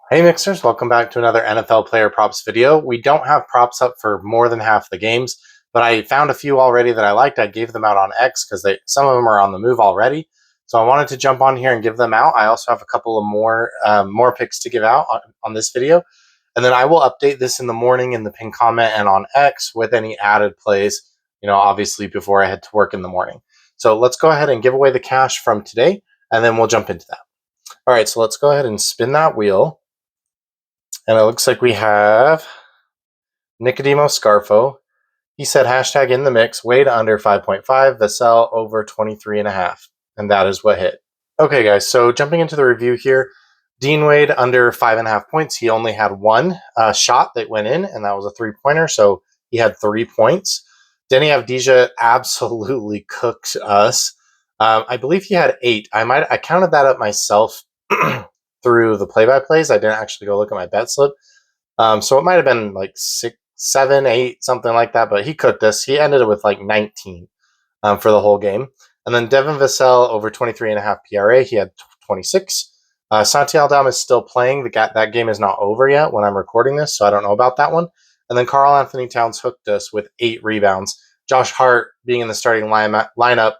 Hey Mixers, welcome back to another NFL player props video. We don't have props up for more than half the games, but I found a few already that I liked. I gave them out on X because some of them are on the move already. So I wanted to jump on here and give them out. I also have a couple of more picks to give out on this video. And then I will update this in the morning in the pin comment and on X with any added plays, obviously before I head to work in the morning. So let's go ahead and give away the cash from today, and then we'll jump into that. All right, so let's go ahead and spin that wheel. And it looks like we have Nicodemo Scarfo. He said hashtag in the mix, Wade under 5.5, Vassell over 23.5. And that is what hit. Okay, guys, so jumping into the review here, Dean Wade under 5.5 points. He only had one shot that went in, and that was a three-pointer, so he had 3 points. Denny Avdija absolutely cooked us. I believe he had 8. I counted that up myself through the play-by-plays. I didn't actually go look at my bet slip. So it might have been like 6, 7, 8, something like that, but he cooked us. He ended it with like 19 for the whole game. And then Devin Vassell over 23.5 PRA. He had 26. Santi Aldama is still playing. That game is not over yet when I'm recording this, so I don't know about that one. And then Karl Anthony Towns hooked us with 8 rebounds. Josh Hart, being in the starting lineup,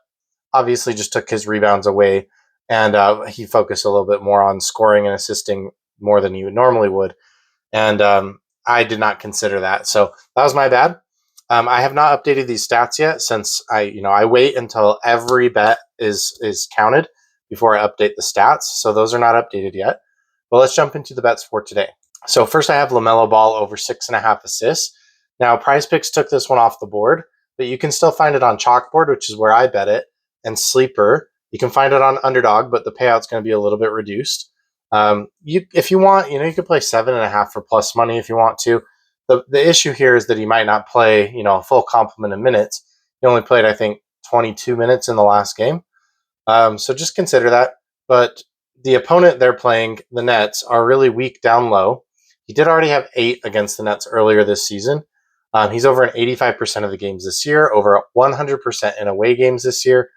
obviously just took his rebounds away, and he focused a little bit more on scoring and assisting more than you normally would. And I did not consider that, so that was my bad. I have not updated these stats yet since I wait until every bet is counted before I update the stats. So those are not updated yet. But let's jump into the bets for today. So first I have LaMelo Ball over 6.5 assists. Now Prize Picks took this one off the board, but you can still find it on Chalkboard, which is where I bet it, and Sleeper. You can find it on Underdog, but the payout's going to be a little bit reduced. If you want, you could play 7.5 for plus money if you want to. The issue here is that he might not play, a full complement of minutes. He only played, I think, 22 minutes in the last game. So just consider that. But the opponent they're playing, the Nets, are really weak down low. He did already have 8 against the Nets earlier this season. He's over in 85% of the games this year, over 100% in away games this year.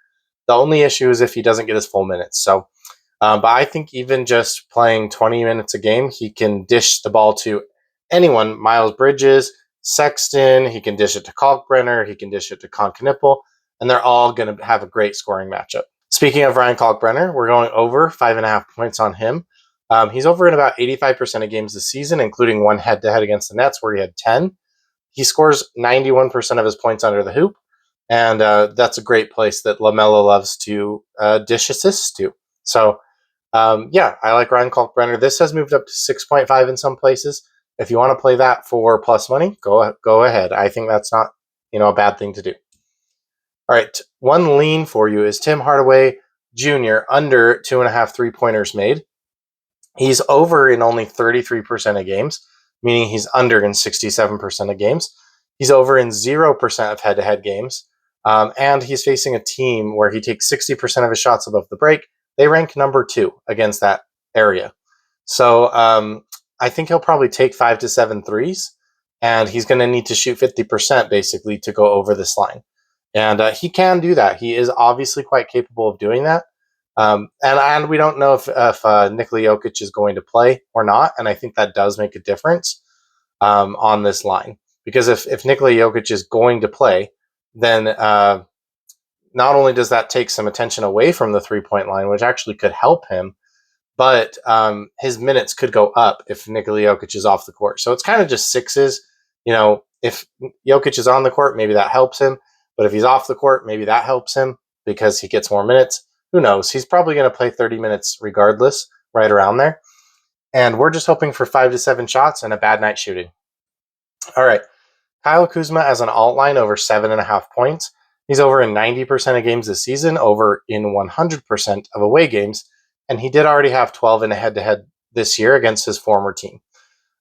The only issue is if he doesn't get his full minutes. So, but I think even just playing 20 minutes a game, he can dish the ball to anyone. Miles Bridges, Sexton, he can dish it to Kalkbrenner, he can dish it to Konkanippel, and they're all going to have a great scoring matchup. Speaking of Ryan Kalkbrenner, we're going over 5.5 points on him. He's over in about 85% of games this season, including one head-to-head against the Nets where he had 10. He scores 91% of his points under the hoop, and that's a great place that LaMelo loves to dish assists to. So, yeah, I like Ryan Kalkbrenner. This has moved up to 6.5 in some places. If you want to play that for plus money, go ahead. I think that's not a bad thing to do. All right, one lean for you is Tim Hardaway Jr. under 2.5 3-pointers made. He's over in only 33% of games, meaning he's under in 67% of games. He's over in 0% of head-to-head games, and he's facing a team where he takes 60% of his shots above the break. They rank number 2 against that area. So I think he'll probably take 5 to 7 threes, and he's going to need to shoot 50% basically to go over this line. And he can do that. He is obviously quite capable of doing that. And we don't know if Nikola Jokic is going to play or not, and I think that does make a difference on this line. Because if Nikola Jokic is going to play, then not only does that take some attention away from the three-point line, which actually could help him, but his minutes could go up if Nikola Jokic is off the court. So it's kind of just sixes. If Jokic is on the court, maybe that helps him. But if he's off the court, maybe that helps him because he gets more minutes. Who knows? He's probably going to play 30 minutes regardless, right around there. And we're just hoping for 5 to 7 shots and a bad night shooting. All right. Kyle Kuzma as an alt line over 7.5 points. He's over in 90% of games this season, over in 100% of away games. And he did already have 12 in a head-to-head this year against his former team,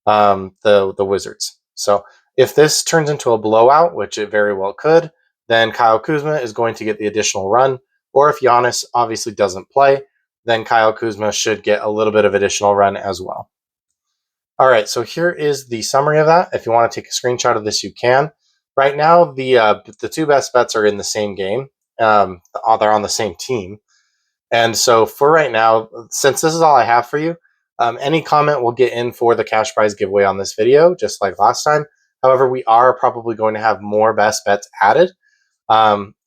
the Wizards. So if this turns into a blowout, which it very well could, then Kyle Kuzma is going to get the additional run. Or if Giannis obviously doesn't play, then Kyle Kuzma should get a little bit of additional run as well. All right, so here is the summary of that. If you want to take a screenshot of this, you can. Right now, the 2 best bets are in the same game. They're on the same team. And so for right now, since this is all I have for you, Any comment will get in for the cash prize giveaway on this video, just like last time. However, we are probably going to have more best bets added.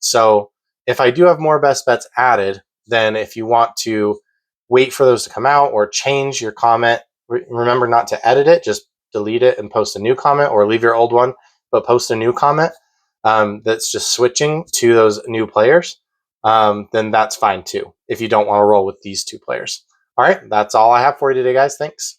So if I do have more best bets added, then if you want to wait for those to come out or change your comment, remember not to edit it, just delete it and post a new comment, or leave your old one, but post a new comment that's just switching to those new players, then that's fine too, if you don't want to roll with these two players. All right, that's all I have for you today, guys. Thanks.